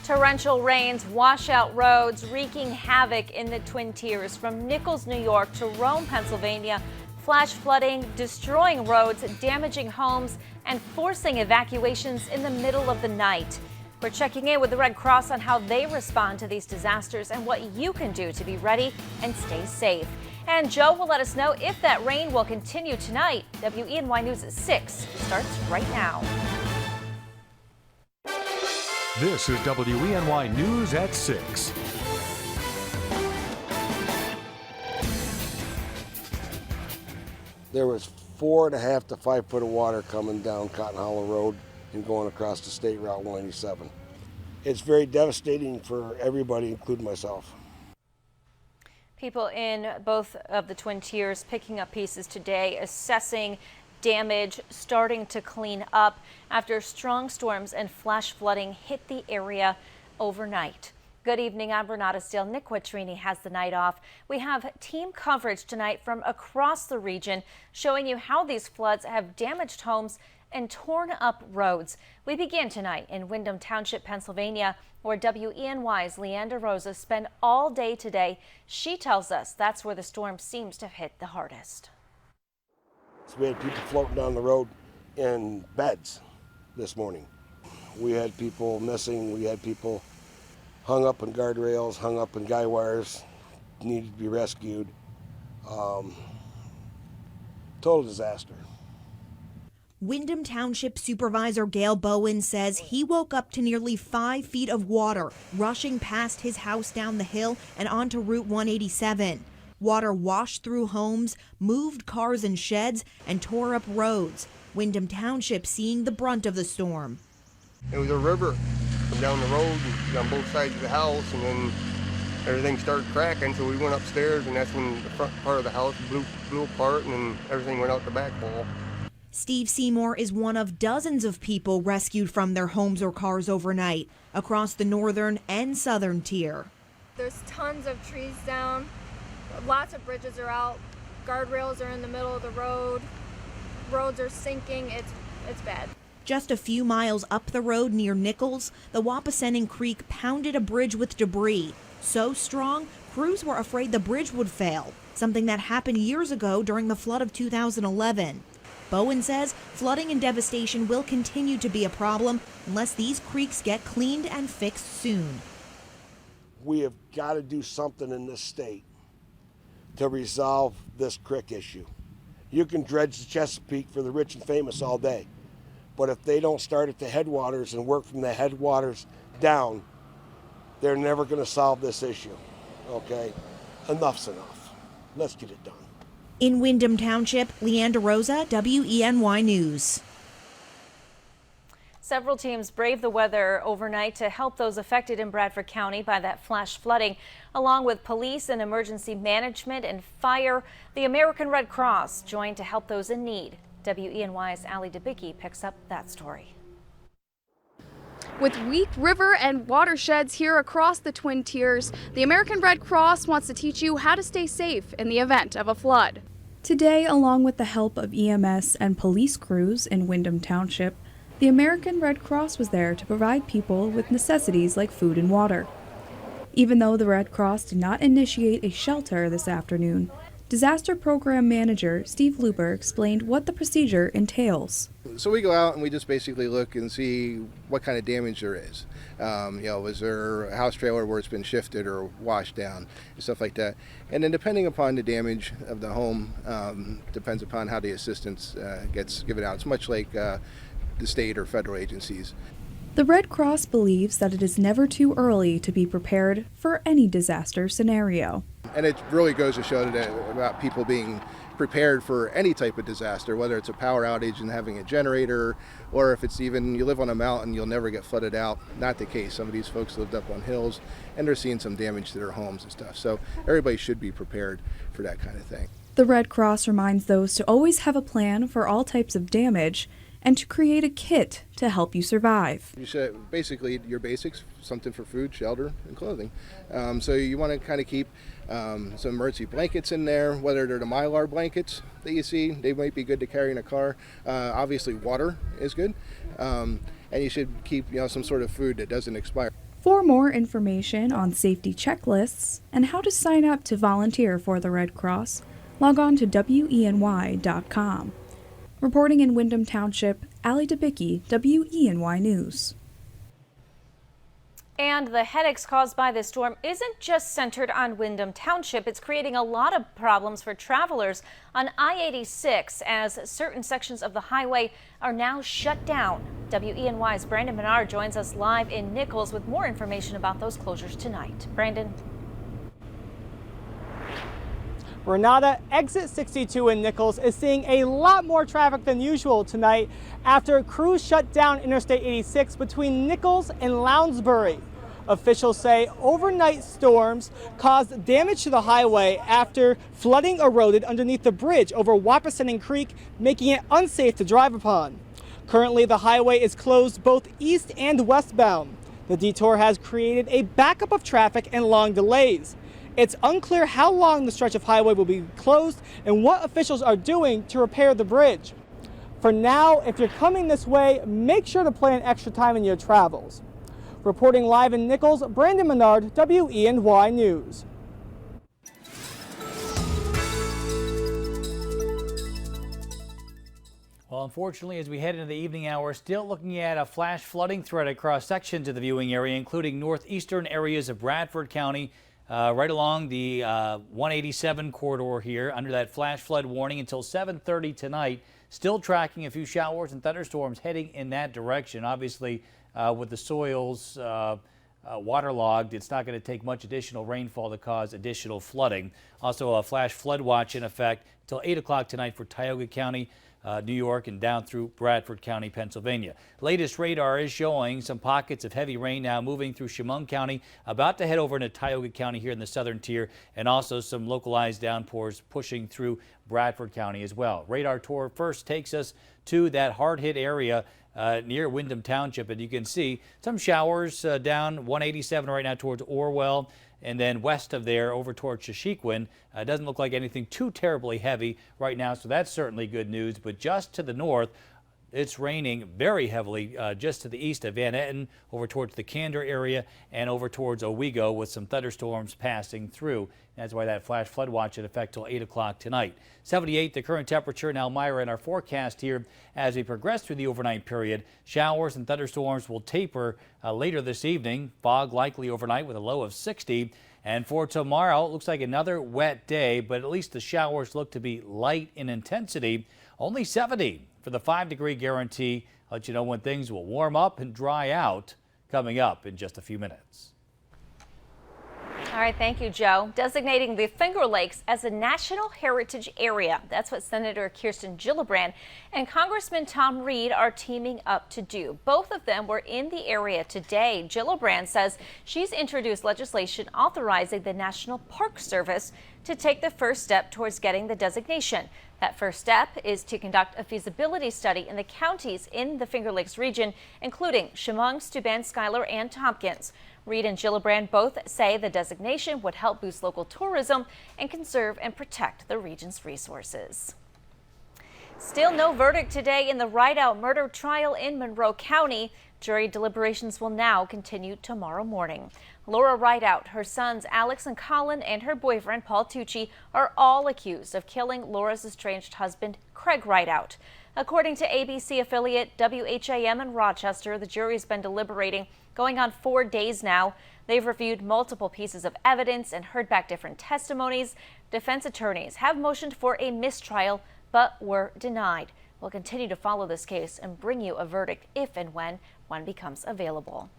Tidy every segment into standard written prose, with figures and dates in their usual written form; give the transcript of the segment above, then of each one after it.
Torrential rains wash out roads, wreaking havoc in the Twin Tiers. From Nichols, New York to Rome, Pennsylvania, flash flooding, destroying roads, damaging homes, and forcing evacuations in the middle of the night. We're checking in with the Red Cross on how they respond to these disasters and what you can do to be ready and stay safe. And Joe will let us know if that rain will continue tonight. WENY News at 6 starts right now. This is WENY News at 6. There was 4.5 to 5 foot of water coming down Cotton Hollow Road and going across the State Route 197. It's very devastating for everybody, including myself. People in both of the Twin Tiers picking up pieces today, assessing damage, starting to clean up after strong storms and flash flooding hit the area overnight. Good evening, I'm Renata Steele. Nick Quattrini has the night off. We have team coverage tonight from across the region showing you how these floods have damaged homes and torn up roads. We begin tonight in Windham Township, Pennsylvania, where WENY's Leanda Rosa spent all day today. She tells us that's where the storm seems to have hit the hardest. So we had people floating down the road in beds this morning. We had people missing. We had people hung up in guardrails, hung up in guy wires, needed to be rescued. Total disaster. Windham Township Supervisor Gail Bowen says he woke up to nearly 5 feet of water rushing past his house down the hill and onto Route 187. Water washed through homes, moved cars and sheds, and tore up roads. Windham Township seeing the brunt of the storm. It was a river from down the road and on both sides of the house, and then everything started cracking, so we went upstairs, and that's when the front part of the house blew apart, and then everything went out the back wall. Steve Seymour is one of dozens of people rescued from their homes or cars overnight across the northern and southern tier. There's tons of trees down, lots of bridges are out, guardrails are in the middle of the road, roads are sinking, it's bad. Just a few miles up the road near Nichols, the Wapasending Creek pounded a bridge with debris. So strong, crews were afraid the bridge would fail, something that happened years ago during the flood of 2011. Bowen says flooding and devastation will continue to be a problem unless these creeks get cleaned and fixed soon. We have got to do something in this state to resolve this creek issue. You can dredge the Chesapeake for the rich and famous all day, but if they don't start at the headwaters and work from the headwaters down, they're never going to solve this issue, okay? Enough's enough. Let's get it done. In Windham Township, Leanda Rosa, WENY News. Several teams braved the weather overnight to help those affected in Bradford County by that flash flooding, along with police and emergency management and fire. The American Red Cross joined to help those in need. WENY's Allie Debicki picks up that story. With weak river and watersheds here across the Twin Tiers, the American Red Cross wants to teach you how to stay safe in the event of a flood. Today, along with the help of EMS and police crews in Windham Township, the American Red Cross was there to provide people with necessities like food and water. Even though the Red Cross did not initiate a shelter this afternoon, Disaster Program Manager Steve Luber explained what the procedure entails. So we go out and we just basically look and see what kind of damage there is. Was there a house trailer where it's been shifted or washed down and stuff like that. And then depending upon the damage of the home, depends upon how the assistance gets given out. It's much like the state or federal agencies. The Red Cross believes that it is never too early to be prepared for any disaster scenario. And it really goes to show that about people being prepared for any type of disaster, whether it's a power outage and having a generator, or if it's even you live on a mountain, you'll never get flooded out. Not the case. Some of these folks lived up on hills and they're seeing some damage to their homes and stuff. So everybody should be prepared for that kind of thing. The Red Cross reminds those to always have a plan for all types of damage and to create a kit to help you survive. You should basically your basics, something for food, shelter, and clothing. So you want to kind of keep some emergency blankets in there, whether they're the Mylar blankets that you see, they might be good to carry in a car. Obviously water is good, and you should keep some sort of food that doesn't expire. For more information on safety checklists and how to sign up to volunteer for the Red Cross, log on to WENY.com. Reporting in Windham Township, Allie Debicki, WENY News. And the headaches caused by this storm isn't just centered on Windham Township. It's creating a lot of problems for travelers on I-86 as certain sections of the highway are now shut down. WENY's Brandon Menard joins us live in Nichols with more information about those closures tonight. Brandon. Renata, exit 62 in Nichols is seeing a lot more traffic than usual tonight after crews shut down Interstate 86 between Nichols and Lounsbury. Officials say overnight storms caused damage to the highway after flooding eroded underneath the bridge over Wapasending Creek, making it unsafe to drive upon. Currently, the highway is closed both east and westbound. The detour has created a backup of traffic and long delays. It's unclear how long the stretch of highway will be closed and what officials are doing to repair the bridge. For now, if you're coming this way, make sure to plan extra time in your travels. Reporting live in Nichols, Brandon Menard, WENY News. Well, unfortunately, as we head into the evening hours, still looking at a flash flooding threat across sections of the viewing area, including northeastern areas of Bradford County, right along the 187 corridor here under that flash flood warning until 7:30 tonight. Still tracking a few showers and thunderstorms heading in that direction. Obviously, with the soils waterlogged, it's not going to take much additional rainfall to cause additional flooding. Also, a flash flood watch in effect until 8 o'clock tonight for Tioga County, New York, and down through Bradford County, Pennsylvania. Latest radar is showing some pockets of heavy rain now moving through Chemung County, about to head over into Tioga County here in the southern tier, and also some localized downpours pushing through Bradford County as well. Radar tour first takes us to that hard-hit area near Windham Township, and you can see some showers down 187 right now towards Orwell, and then west of there over towards Shashequin. Doesn't look like anything too terribly heavy right now, so that's certainly good news. But just to the north, it's raining very heavily just to the east of Van Etten, over towards the Candor area, and over towards Owego with some thunderstorms passing through. That's why that flash flood watch in effect till 8 o'clock tonight. 78 the current temperature in Elmira in our forecast here as we progress through the overnight period. Showers and thunderstorms will taper later this evening. Fog likely overnight with a low of 60. And for tomorrow, it looks like another wet day, but at least the showers look to be light in intensity. Only 70 for the 5-degree guarantee. I'll let you know when things will warm up and dry out coming up in just a few minutes. All right, thank you, Joe. Designating the Finger Lakes as a National Heritage Area. That's what Senator Kirsten Gillibrand and Congressman Tom Reed are teaming up to do. Both of them were in the area today. Gillibrand says she's introduced legislation authorizing the National Park Service to take the first step towards getting the designation. That first step is to conduct a feasibility study in the counties in the Finger Lakes region, including Chemung, Steuben, Schuyler, and Tompkins. Reed and Gillibrand both say the designation would help boost local tourism and conserve and protect the region's resources. Still no verdict today in the Rideout murder trial in Monroe County. Jury deliberations will now continue tomorrow morning. Laura Rideout, her sons Alex and Colin, and her boyfriend Paul Tucci are all accused of killing Laura's estranged husband, Craig Rideout. According to ABC affiliate WHAM in Rochester, the jury's been deliberating going on 4 days now. They've reviewed multiple pieces of evidence and heard back different testimonies. Defense attorneys have motioned for a mistrial, but were denied. We'll continue to follow this case and bring you a verdict if and when one becomes available.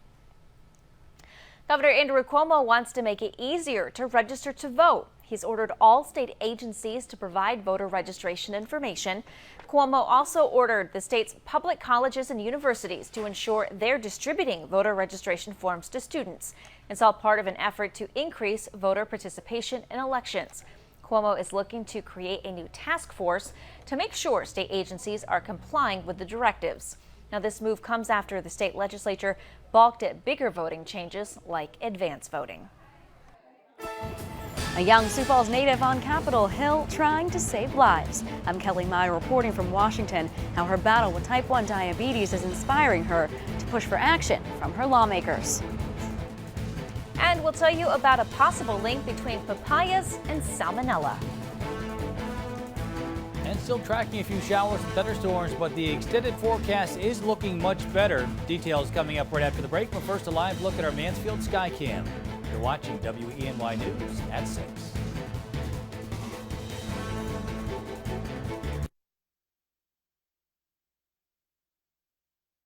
Governor Andrew Cuomo wants to make it easier to register to vote. He's ordered all state agencies to provide voter registration information. Cuomo also ordered the state's public colleges and universities to ensure they're distributing voter registration forms to students. It's all part of an effort to increase voter participation in elections. Cuomo is looking to create a new task force to make sure state agencies are complying with the directives. Now, this move comes after the state legislature balked at bigger voting changes like advance voting. A young Sioux Falls native on Capitol Hill trying to save lives. I'm Kelly Meyer reporting from Washington how her battle with type 1 diabetes is inspiring her to push for action from her lawmakers. And we'll tell you about a possible link between papayas and salmonella. And still tracking a few showers and thunderstorms, but the extended forecast is looking much better. Details coming up right after the break. But first, a live look at our Mansfield Skycam. You're watching WENY News at 6.